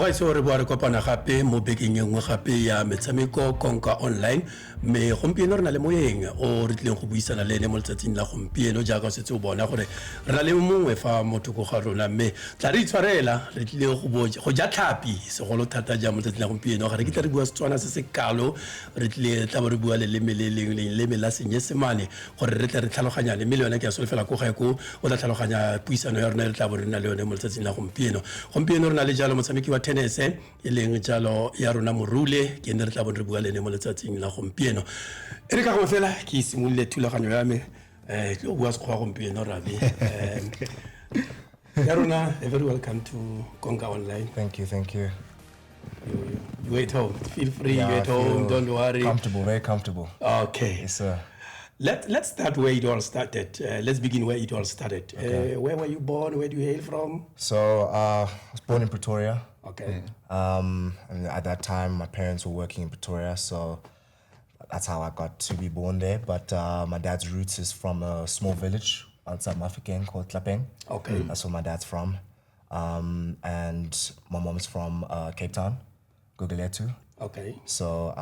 ga itse gore boa re kopana gape mo bekeng engwe gape ya metshameko KonkaOnline me gompieno re na le moyeng o re tlileng go buisana le ene mo letsatsing la gompieno jaaka o setse o bona gore re na le mongwe fa motho go ga rona mme tla re itshwarela re tlile go ja tlhapi segolo thata ja mo letsatsing la gompieno ga re kitla re bua Setswana se se kalo re tlile tla bo re bua le leme la Senyesemane gore re tle re tlhaloganya le mme le yone ke ya solofela ko gae ko o tla tlhaloganya puisano ya rona re tla bo re na le yone mo letsatsing la gompieno re na le jalo motsameki wa tenese e leng jalo Yarona Morule ke ne re tla bo re bua le ene mo letsatsing la gompieno e re ka go fela ke simolole thulaganyo ya me ke o bua se go gompieno rabi Yarona, very welcome to KonkaOnline. Thank you. You at home. Feel free, you at home, don't worry. Comfortable, very comfortable. Okay. Yes, sir. Let's start where it all started. Let's begin where it all started. Okay. Where were you born? Where do you hail from? So I was born in Pretoria. Okay. And at that time, my parents were working in Pretoria, so that's how I got to be born there. But my dad's roots is from a small village outside Mafeking called Tlapeng. Okay. That's where my dad's from. And my mom's from Cape Town, Guguletu. Okay. So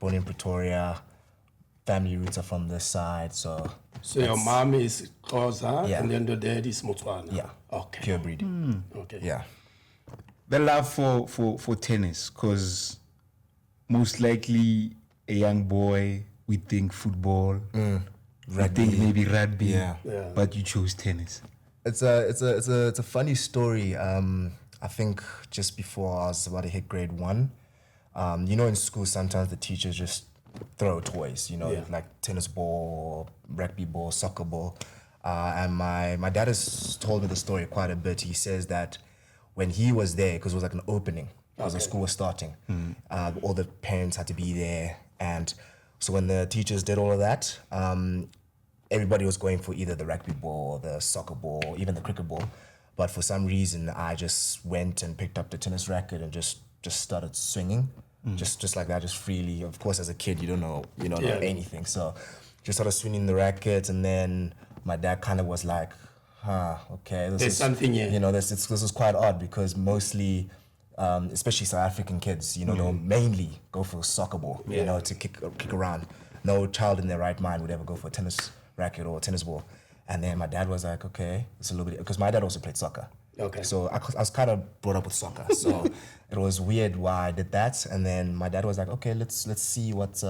born in Pretoria. Family roots are from this side, so your mom is Xhosa, Yeah. and then the dad is Motswana. yeah, Okay. pure breed. Okay. Yeah. The love for tennis, because most likely a young boy we think football, we think maybe rugby, Yeah. but you chose tennis. It's a funny story. I think just before I was about to hit grade 1, in school sometimes the teachers just throw toys, like tennis ball, rugby ball, soccer ball. And my dad has told me the story quite a bit. He says that when he was there, because it was like an opening, because the school was starting, all the parents had to be there. And so when the teachers did all of that, everybody was going for either the rugby ball, the soccer ball, even the cricket ball. But for some reason, I just went and picked up the tennis racket and just started swinging. Just like that, just freely. Of course, as a kid, you don't know anything. So just started swinging the racket, and then my dad kind of was like, okay. There's something here. This is quite odd because mostly, especially South African kids, they'll mainly go for soccer ball, to kick around. No child in their right mind would ever go for a tennis racket or a tennis ball. And then my dad was like, okay, it's a little bit, because my dad also played soccer. Okay. So I was kind of brought up with soccer. So it was weird why I did that. And then my dad was like, okay, let's see what's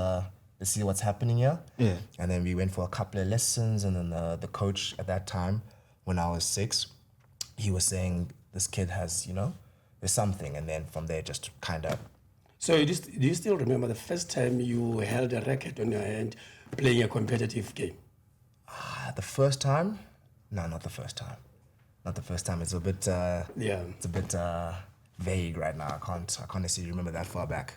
happening here. Yeah. And then we went for a couple of lessons. And then the coach at that time, when I was 6, he was saying, this kid has, there's something. And then from there, just kind of. So do you still remember the first time you held a racket on your hand playing a competitive game? The first time? No, not the first time. Not the first time. It's a bit It's a bit vague right now. I can't necessarily remember that far back.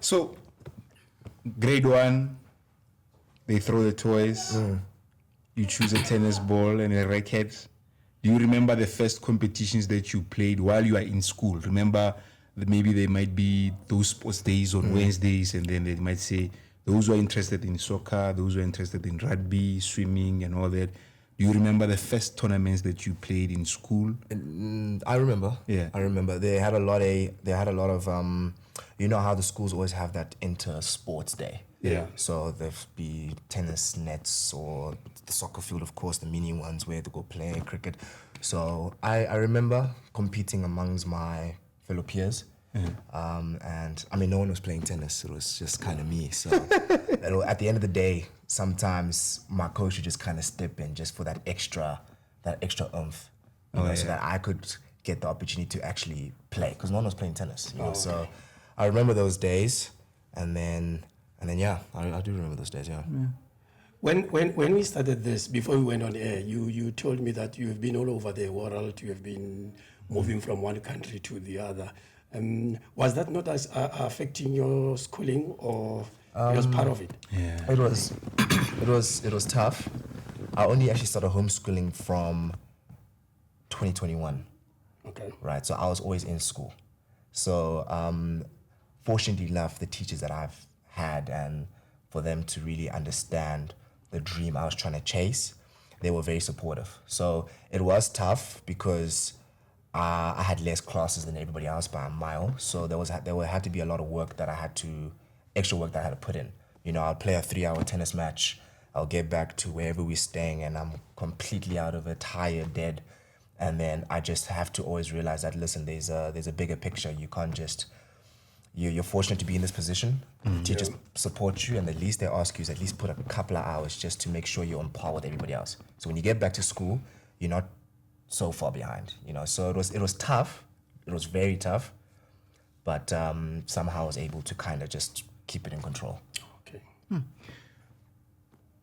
So, grade 1, they throw the toys. You choose a tennis ball and a racket. Do you remember the first competitions that you played while you are in school? Remember that maybe there might be those sports days on Wednesdays, and then they might say those who are interested in soccer, those who are interested in rugby, swimming, and all that. Do you remember the first tournaments that you played in school? I remember. Yeah. I remember. They had a lot of how the schools always have that inter-sports day. Yeah. So there'd be tennis nets or the soccer field, of course, the mini ones where they go play cricket. So I remember competing amongst my fellow peers. And I mean, no one was playing tennis. It was just kind of me. So at the end of the day, sometimes my coach would just kind of step in just for that extra oomph, so that I could get the opportunity to actually play, because no one was playing tennis. So I remember those days, and then I do remember those days. Yeah. When we started this, before we went on air, you told me that you have been all over the world. You have been moving from one country to the other. Was that not as affecting your schooling, or it was part of it? Yeah. It was tough. I only actually started homeschooling from 2021. Okay. Right. So I was always in school. So fortunately enough, the teachers that I've had, and for them to really understand the dream I was trying to chase, they were very supportive. So it was tough because I had less classes than everybody else by a mile, so there had to be a lot of work that extra work that I had to put in. You know, I'll play a 3-hour tennis match. I'll get back to wherever we're staying, and I'm completely out of it, tired, dead, and then I just have to always realize that listen, there's a bigger picture. You can't just you're fortunate to be in this position. Teachers support you, and the least they ask you is at least put a couple of hours just to make sure you're on par with everybody else. So when you get back to school, you're not so far behind, you know. So it was tough. It was very tough, but somehow I was able to kind of just keep it in control. Okay.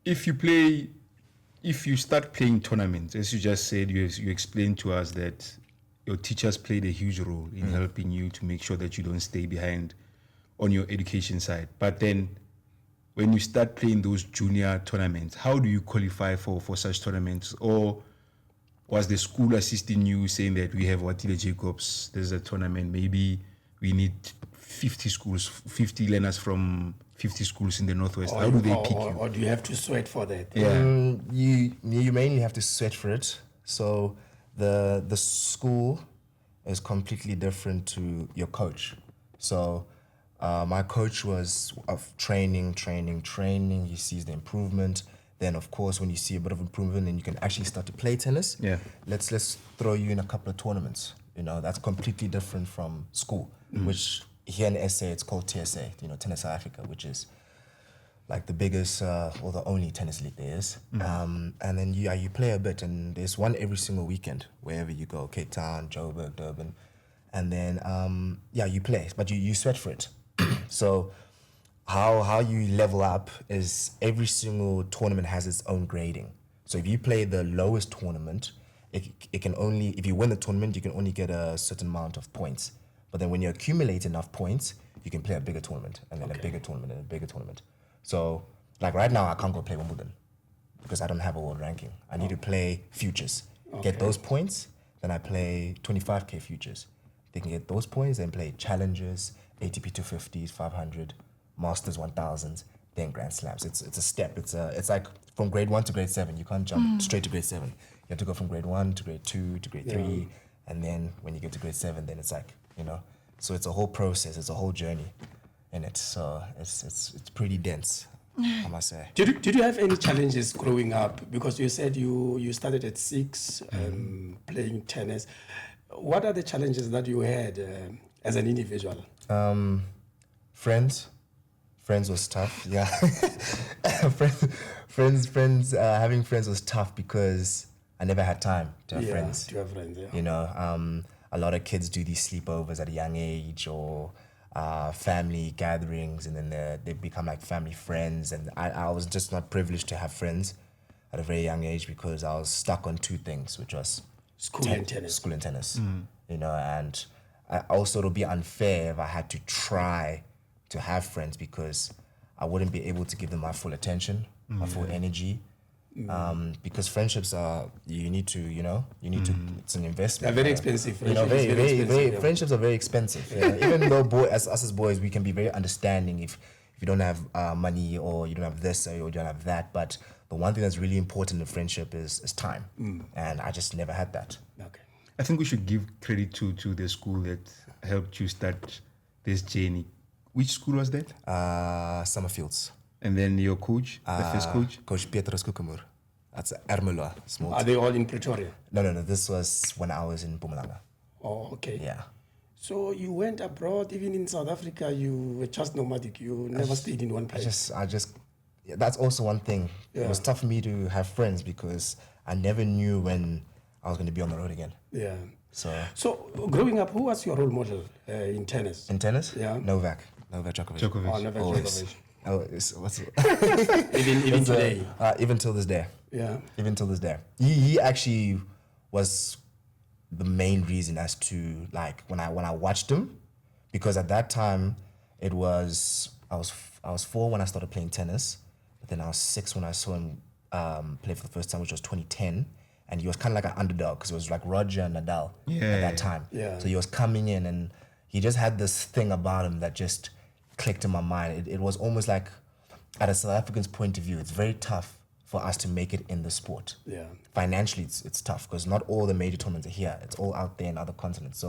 If you start playing tournaments, as you just said, you explained to us that your teachers played a huge role in helping you to make sure that you don't stay behind on your education side. But then when you start playing those junior tournaments, how do you qualify for such tournaments? Or was the school assisting you, saying that we have Oatile Jacobs, there's a tournament, maybe we need 50 learners from 50 schools in the Northwest? How do they pick you? Or do you have to sweat for that? Yeah. You mainly have to sweat for it. So the school is completely different to your coach. So my coach was of training. He sees the improvement. Then of course, when you see a bit of improvement, then you can actually start to play tennis. Yeah. Let's throw you in a couple of tournaments. You know, that's completely different from school, which here in SA it's called TSA, you know, Tennis South Africa, which is like the biggest or the only tennis league there is. And then you play a bit, and there's one every single weekend wherever you go, Cape Town, Joburg, Durban, and then you play, but you sweat for it. So how you level up is every single tournament has its own grading. So if you play the lowest tournament, it can only, if you win the tournament, you can only get a certain amount of points. But then when you accumulate enough points, you can play a bigger tournament, and then a bigger tournament, and a bigger tournament. So like right now, I can't go play Wimbledon because I don't have a world ranking. I need to play futures, get those points, then I play 25K futures. They can get those points, then play challengers, ATP 250s, 500, Masters 1000s, then Grand Slams. It's a step. It's like from grade 1 to grade 7. You can't jump straight to grade 7. You have to go from grade 1 to grade 2 to grade 3, and then when you get to grade 7, then it's like, you know. So it's a whole process. It's a whole journey in it. So it's pretty dense, I must say. Did you have any challenges growing up? Because you said you started at 6 playing tennis. What are the challenges that you had as an individual? Friends was tough. Yeah, friends. Having friends was tough because I never had time to have friends. To have friends, yeah. You know, a lot of kids do these sleepovers at a young age, or family gatherings, and then they become like family friends. And I was just not privileged to have friends at a very young age because I was stuck on 2 things, which was School and tennis. You know, and also it'll be unfair if I had to try to have friends because I wouldn't be able to give them my full attention, my full energy. Because friendships are, you need to, it's an investment. They're very expensive. You know, friendships are very expensive. Yeah. Even though us as boys, we can be very understanding if you don't have money, or you don't have this, or you don't have that. But the one thing that's really important in friendship is time. And I just never had that. Okay. I think we should give credit to the school that helped you start this journey. Which school was that? Summerfields. And then your coach, the first coach? Coach Petrus Kukumur. That's Ermelo. Small. Are they all in Pretoria? No. This was when I was in Mpumalanga. Oh, okay. Yeah. So you went abroad, even in South Africa, you were just nomadic. You never stayed in one place. That's also one thing. Yeah. It was tough for me to have friends because I never knew when I was going to be on the road again. Yeah. So growing up, who was your role model in tennis? In tennis? Yeah. Novak Djokovic. Oh, Novak Djokovic. Even today. Even till this day. Yeah. Even till this day. He actually was the main reason as to like when I watched him, because at that time I was 4 when I started playing tennis, but then I was 6 when I saw him play for the first time, which was 2010. And he was kind of like an underdog because it was like Roger and Nadal at that time. Yeah. So he was coming in, and he just had this thing about him that just clicked in my mind. It was almost like, at a South African's point of view, it's very tough for us to make it in the sport. Yeah. Financially, it's tough because not all the major tournaments are here. It's all out there in other continents. So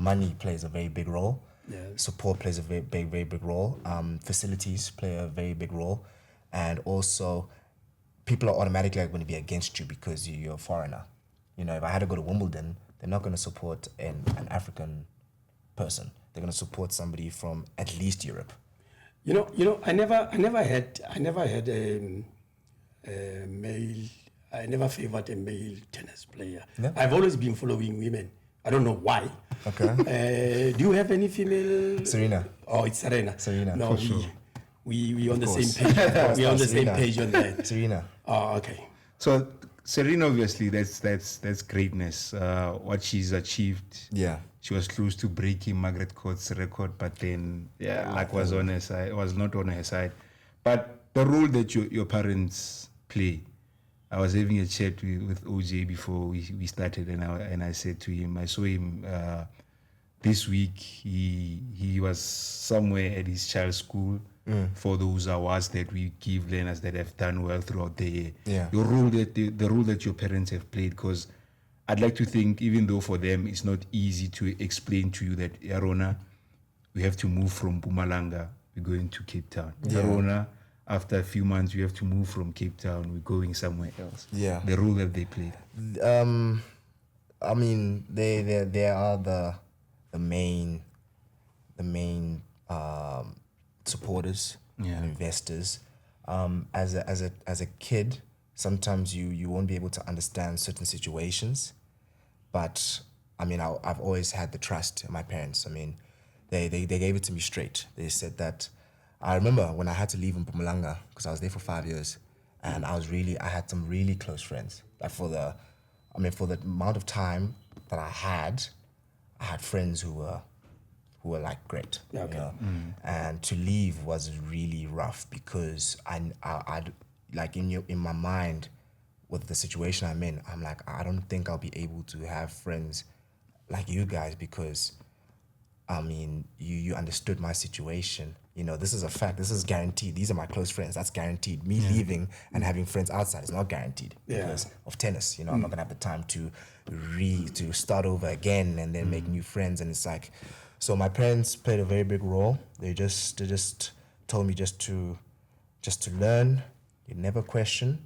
money plays a very big role. Yeah. Support plays a very big role. Facilities play a very big role. And also, people are automatically going to be against you because you're a foreigner. You know, if I had to go to Wimbledon, they're not going to support an African person. They're going to support somebody from at least Europe. You know, I never had a male. I never favored a male tennis player. Yeah. I've always been following women. I don't know why. Okay. Do you have any female? Serena. Oh, it's Serena. Serena, No, for sure. we on the course. same page. We're on the same Serena. page on that. Serena. Oh, okay. So Serena, obviously, that's greatness. What she's achieved. Yeah. She was close to breaking Margaret Court's record, but then luck was on her side. Was not on her side. But the role that your parents play. I was having a chat with OJ before we started, and I said to him, I saw him this week. He was somewhere at his child's school for those awards that we give learners that have done well throughout the year. Yeah. Your role the role that your parents have played, because I'd like to think, even though for them it's not easy to explain to you that Yarona, we have to move from Mpumalanga, we're going to Cape Town. Yarona, after a few months, we have to move from Cape Town, we're going somewhere else. Yeah. The role that they played. I mean, they are the main supporters and investors. As a kid, sometimes you won't be able to understand certain situations, but I mean, I've always had the trust in my parents. I mean, they gave it to me straight. They said that. I remember when I had to leave in Mpumalanga because I was there for 5 years, and I had some really close friends. Like for the amount of time that I had friends who were like great. Okay. You know? And to leave was really rough because I'd like in my mind with the situation I'm in, I'm like, I don't think I'll be able to have friends like you guys because I mean, you understood my situation. You know, this is a fact. This is guaranteed. These are my close friends. That's guaranteed. Me leaving and having friends outside is not guaranteed because of tennis. You know, I'm not gonna have the time to start over again and then make new friends. And it's like, so my parents played a very big role. They just told me just to learn. You never question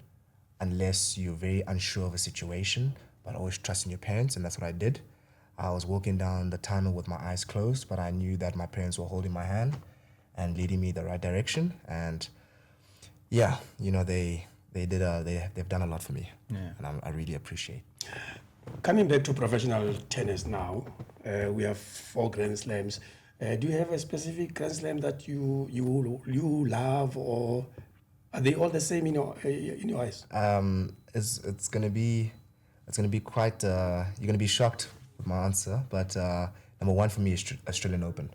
unless you're very unsure of a situation, but always trust in your parents, and that's what I did. I was walking down the tunnel with my eyes closed, but I knew that my parents were holding my hand and leading me the right direction. And yeah, you know, they've done a lot for me, and I really appreciate. Coming back to professional tennis now, we have 4 Grand Slams. Do you have a specific Grand Slam that you love, or are they all the same in your eyes? It's gonna be quite. You're gonna be shocked with my answer, but number 1 for me is Australian Open.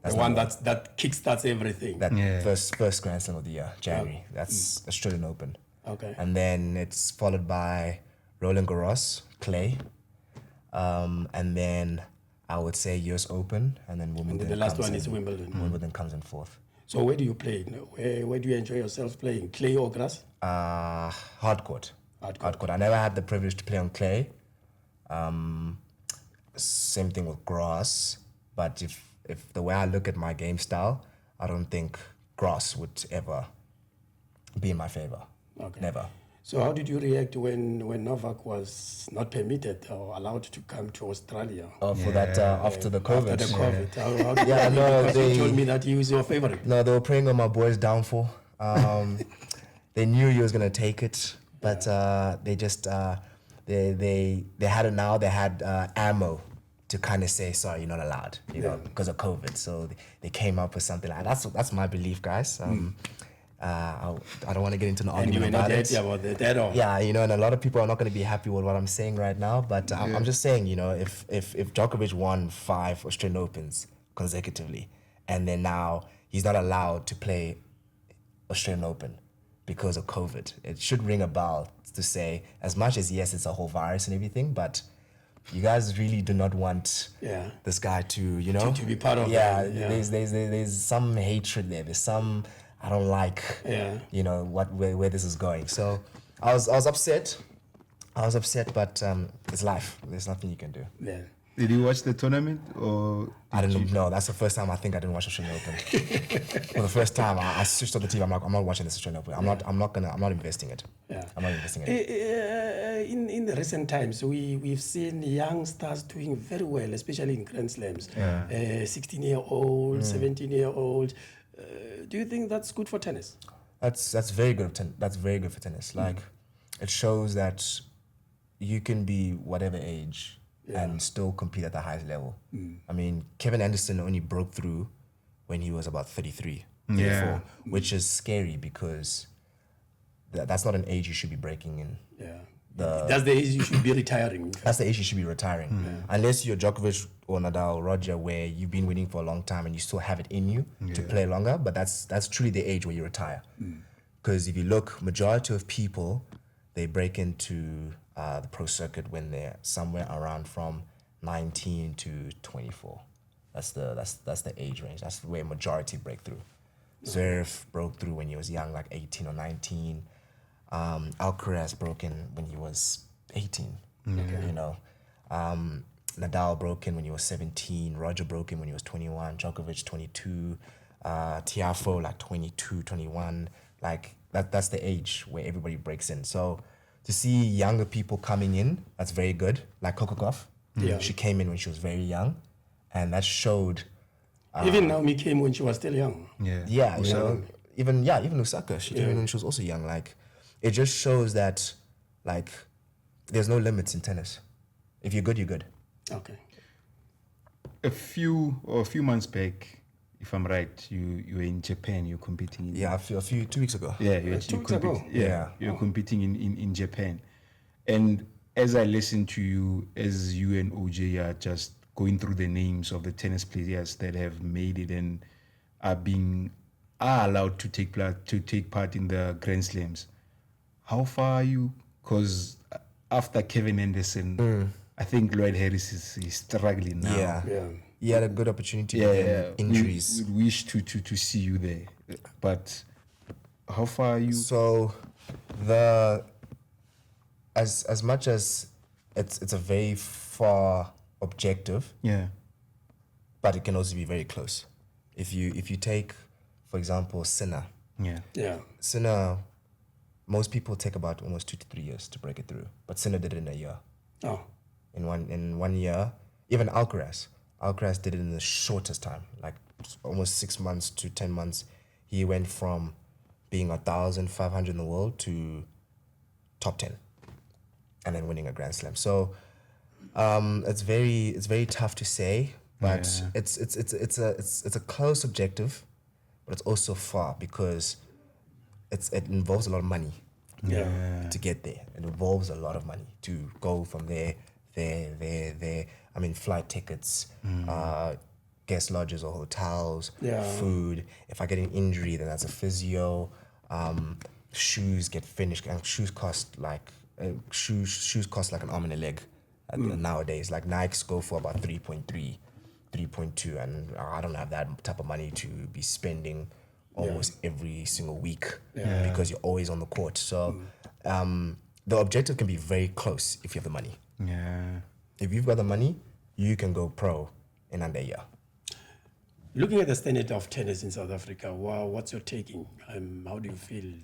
That's the one that kickstarts everything. That first Grand Slam of the year, January. That's Australian Open. Okay. And then it's followed by Roland Garros, clay, and then I would say US Open, and then Wimbledon. And the last one is Wimbledon. Wimbledon comes in 4th. So where do you play? Where do you enjoy yourself playing? Clay or grass? Hard court. Hard court. I never had the privilege to play on clay. Same thing with grass. But if the way I look at my game style, I don't think grass would ever be in my favor. Okay. Never. So how did you react when Novak was not permitted or allowed to come to Australia? For that after the COVID. After the COVID. How did Yeah, you no, because they you told me that he was your favorite. No, they were preying on my boy's downfall. They knew he was gonna take it, but they just they had it now. They had ammo to kind of say, sorry, you're not allowed, you know, because of COVID. So they came up with something like that. That's my belief, guys. I don't want to get into an And you argument were not about happy it. about that at all. Yeah, you know, and a lot of people are not going to be happy with what I'm saying right now. But I'm just saying, you know, if Djokovic won 5 Australian Opens consecutively, and then now he's not allowed to play Australian Open because of COVID, it should ring a bell to say, as much as yes, it's a whole virus and everything, but you guys really do not want this guy to, you know, to be part of yeah, it. Yeah. There's some hatred there. There's some I don't like, you know, where this is going. So I was upset. But it's life. There's nothing you can do. Yeah. Did you watch the tournament or? I didn't know. That's the first time I think I didn't watch Australian Open. For the first time, I switched on the TV. I'm like, I'm not watching this Australian Open. I'm not investing it. Yeah. I'm not investing in it. In the recent times, we've seen young stars doing very well, especially in Grand Slams. 16-year-old, 17-year-old. Do you think that's good for tennis? That's very good. That's very good for tennis. Like, it shows that you can be whatever age and still compete at the highest level. I mean, Kevin Anderson only broke through when he was about 33, 34, which is scary because that's not an age you should be breaking in. Yeah. That's the age you should be retiring. That's the age you should be retiring. Unless you're Djokovic or Nadal or Roger, where you've been winning for a long time and you still have it in you to play longer, but that's truly the age where you retire. Because if you look, majority of people, they break into the pro circuit when they're somewhere around from 19 to 24. That's the age range. That's where majority break through. Zverev broke through when he was young, like 18 or 19. Alcaraz broke in when he was 18. You know, Nadal broke in when he was 17. Roger broke in when he was 21. Djokovic 22. Tiafoe like 22, 21. Like that's the age where everybody breaks in. So to see younger people coming in, that's very good. Like Kokokov, she came in when she was very young, and that showed. Even Naomi came when she was still young. Yeah, you know, even Osaka, she came in when she was also young. Like, it just shows that, like, there's no limits in tennis. If you're good, you're good. Okay. A few months back, if I'm right, you were in Japan. You're competing. A few 2 weeks ago. Yeah, you're competing in Japan. And as I listen to you, as you and OJ are just going through the names of the tennis players that have made it and are allowed to take part in the Grand Slams, how far are you? Because after Kevin Anderson, I think Lloyd Harris is struggling now. Yeah. He had a good opportunity with injuries. We wish to see you there. But how far are you? So as much as it's a very far objective, but it can also be very close. If you take, for example, Sinner. Sinner, most people take about almost 2 to 3 years to break it through, but Sinner did it in a year. In one year. Even Alcaraz did it in the shortest time, like almost 6 months to 10 months. He went from being 1,500 in the world to top 10, and then winning a Grand Slam. So it's very tough to say, but it's a close objective, but it's also far because it involves a lot of money to get there. It involves a lot of money to go from there. I mean, flight tickets, guest lodges or hotels, food. If I get an injury, then that's a physio. Shoes get finished, and shoes cost like an arm and a leg nowadays. Like Nikes go for about 3.3, 3.2, and I don't have that type of money to be spending almost every single week because you're always on the court. So the objective can be very close if you have the money. If you've got the money, you can go pro in under a year. Looking at the standard of tennis in South Africa, what's your taking? How do you feel?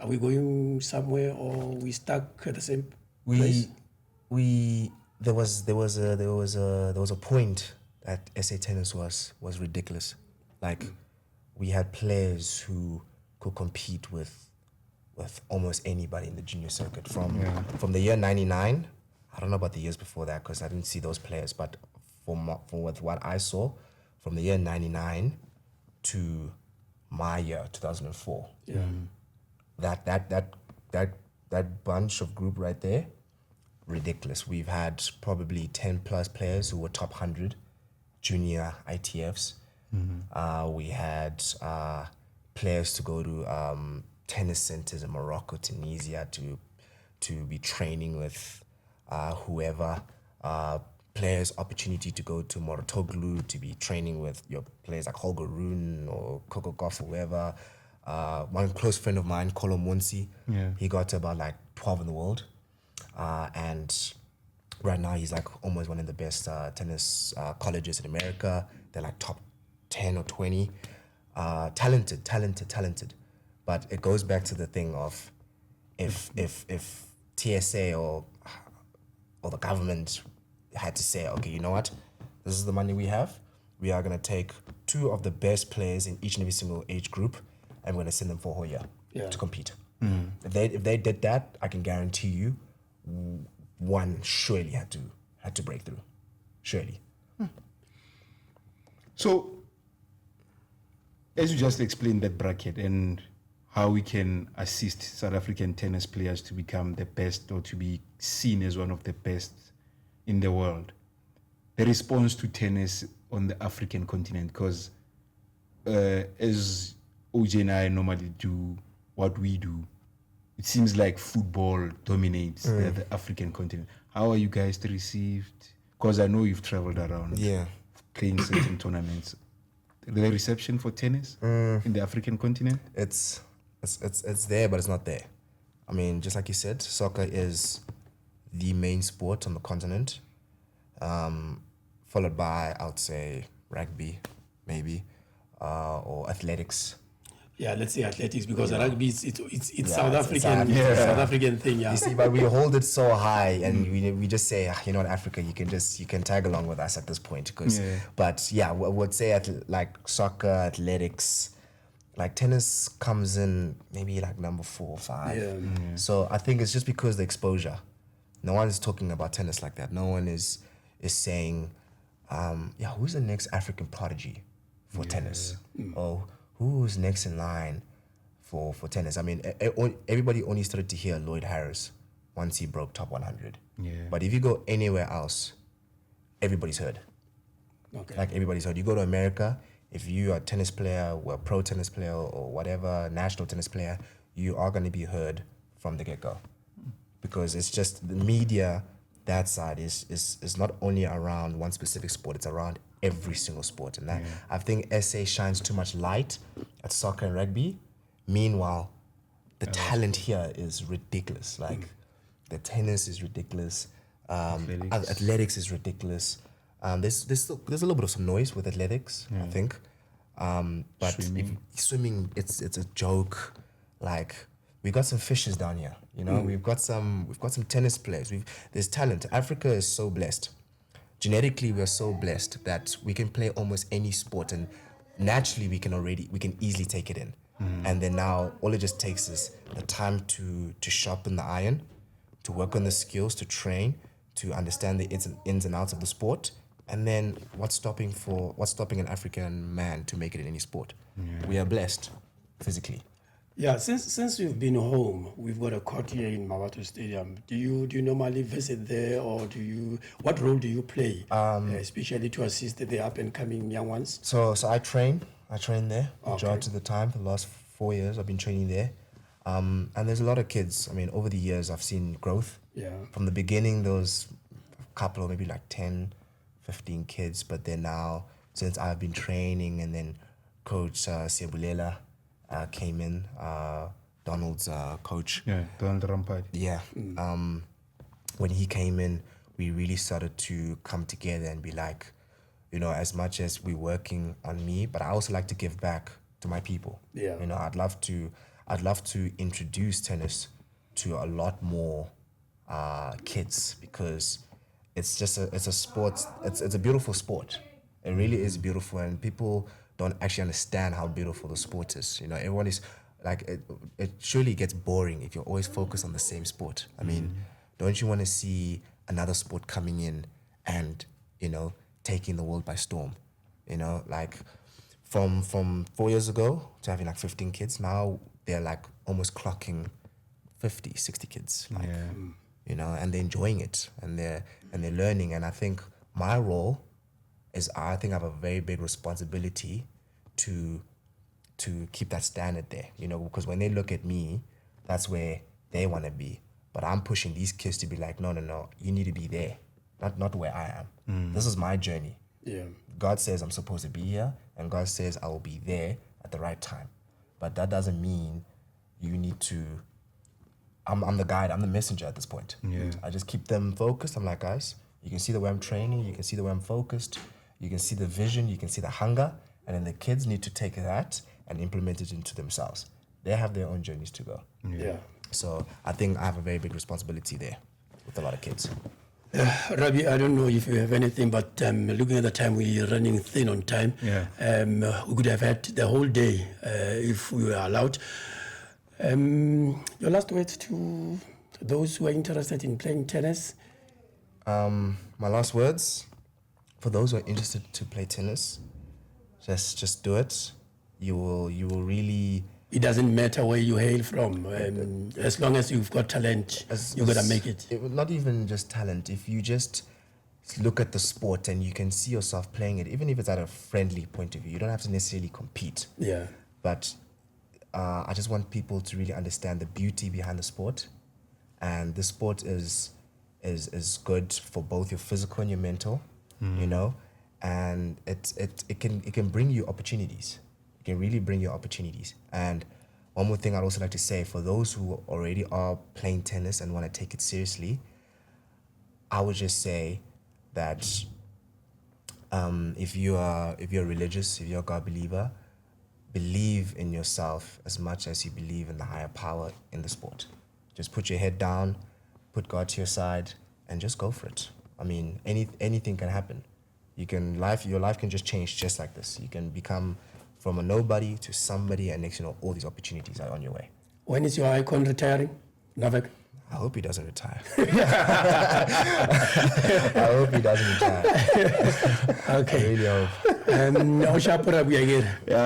Are we going somewhere, or we stuck at the same place? There was a point that SA tennis was ridiculous. Like, we had players who could compete with almost anybody in the junior circuit from the year 99. I don't know about the years before that because I didn't see those players, but from what I saw, from the year 99 to my year 2004, that bunch of group right there, ridiculous. We've had probably 10 plus players who were top 100 junior ITFs. We had players to go to tennis centers in Morocco, Tunisia to be training with whoever. players opportunity to go to Morotoglu to be training with your players like Holger Rune or Coco Goff or whoever. One close friend of mine, Kolo Monsi, he got to about like 12 in the world. And right now he's like almost one of the best tennis colleges in America. They're like top 10 or 20. Talented. But it goes back to the thing of if TSA or the government had to say, okay, you know what? This is the money we have. We are going to take 2 of the best players in each and every single age group, and we're going to send them for Hoya to compete. If they did that, I can guarantee you, one surely had to break through. Surely. So, as you just explained that bracket and how we can assist South African tennis players to become the best or to be seen as one of the best in the world, the response to tennis on the African continent, because as OJ and I normally do what we do, it seems like football dominates the African continent. How are you guys received? Because I know you've traveled around playing certain tournaments. The reception for tennis in the African continent? It's there, but it's not there. I mean, just like you said, soccer is the main sport on the continent, followed by, I would say, rugby, maybe, or athletics. Yeah, let's say athletics, because rugby it's South it's African, South African thing. Yeah. You see, but we hold it so high, and we just say, you know, in Africa, you can tag along with us at this point, But yeah, I would say like soccer, athletics, like tennis comes in maybe like number 4 or 5. So I think it's just because the exposure. No one is talking about tennis like that. No one is saying, who's the next African prodigy for tennis? Or who's next in line for tennis? I mean, everybody only started to hear Lloyd Harris once he broke top 100. But if you go anywhere else, everybody's heard. Okay. Like everybody's heard. You go to America, if you are a tennis player or a pro tennis player or whatever, national tennis player, you are going to be heard from the get-go. Because it's just the media, that side is not only around one specific sport, it's around every single sport. And that, I think SA shines too much light at soccer and rugby. Meanwhile, the talent here is ridiculous. Like the tennis is ridiculous. Athletics is ridiculous. There's a little bit of some noise with athletics, I think. But swimming, it's a joke. Like, we got some fishes down here, you know. We've got some tennis players. There's talent. Africa is so blessed. Genetically, we are so blessed that we can play almost any sport, and naturally we can easily take it in. And then now all it just takes is the time to sharpen the iron, to work on the skills, to train, to understand the ins and outs of the sport. And then what's stopping an African man to make it in any sport? We are blessed physically. Yeah, since you've been home, we've got a court here in Mawatu Stadium. Do you normally visit there, or what role do you play, especially to assist the up and coming young ones? So I train there majority of the time. For the last 4 years, I've been training there, and there's a lot of kids. I mean, over the years, I've seen growth. Yeah. From the beginning, there was a couple, maybe like 10, 15 kids, but then now, since I've been training, and then Coach Sebulela came in, Donald's coach. Yeah, Donald Rampart. Yeah. When he came in, we really started to come together and be like, you know, as much as we're working on me, but I also like to give back to my people. Yeah. You know, I'd love to introduce tennis to a lot more kids, because it's a sport. It's a beautiful sport. It really is beautiful, and people don't actually understand how beautiful the sport is. You know, everyone is like, it surely gets boring if you're always focused on the same sport. I mean, don't you want to see another sport coming in and, you know, taking the world by storm? You know, like from 4 years ago to having like 15 kids, now they're like almost clocking 50, 60 kids. Like, you know, and they're enjoying it, and they're learning. And I think my role is, I think I have a very big responsibility to keep that standard there, you know, because when they look at me, that's where they want to be. But I'm pushing these kids to be like, no, you need to be there. not where I am. This is my journey. Yeah. God says I'm supposed to be here, and God says I will be there at the right time. But that doesn't mean you need to. I'm the guide. I'm the messenger at this point. Yeah. I just keep them focused. I'm like, guys, you can see the way I'm training. You can see the way I'm focused. You can see the vision. You can see the hunger. And then the kids need to take that and implement it into themselves. They have their own journeys to go. Yeah. So I think I have a very big responsibility there with a lot of kids. Rabi, I don't know if you have anything, but looking at the time, we're running thin on time. Yeah. We could have had the whole day if we were allowed. Your last words to those who are interested in playing tennis? My last words, for those who are interested to play tennis, just do it. You will really. It doesn't matter where you hail from. As long as you've got talent, you're going to make it. Not even just talent. If you just look at the sport and you can see yourself playing it, even if it's at a friendly point of view, you don't have to necessarily compete. Yeah. But I just want people to really understand the beauty behind the sport. And the sport is good for both your physical and your mental, you know, and it can bring you opportunities. It can really bring you opportunities. And one more thing I'd also like to say, for those who already are playing tennis and want to take it seriously, I would just say that if you're religious, if you're a God believer, believe in yourself as much as you believe in the higher power in the sport. Just put your head down, put God to your side, and just go for it. I mean, anything can happen. Your life can just change just like this. You can become from a nobody to somebody, and next you know, all these opportunities are on your way. When is your icon retiring, Navek? I hope he doesn't retire. I hope he doesn't retire. Okay. I really hope. Yeah,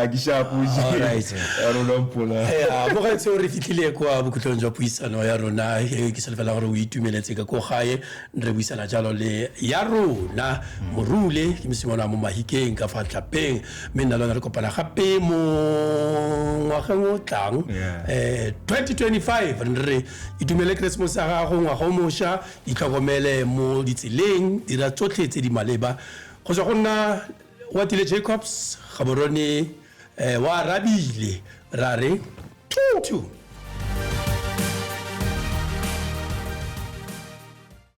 Alright. Yarona Morule. Mo ga tse re fitlhile kwa bokhutlong jwa puisano ya rona ke solofela gore o itumeletse ka ko gae re buisana jalo le Yarona Morule ke mosimane mo mahikeng ka fa tlapeng mme nna lona re kopana gape mo ngwageng o tlang 2025 re itumele Christmas ya gago ngwaga o mošwa itlhokomele mo ditseleng dira tsotlhe tse di maleba go tswa go nna Oatile Jacobs Gaborone Oarabile ra re 2-2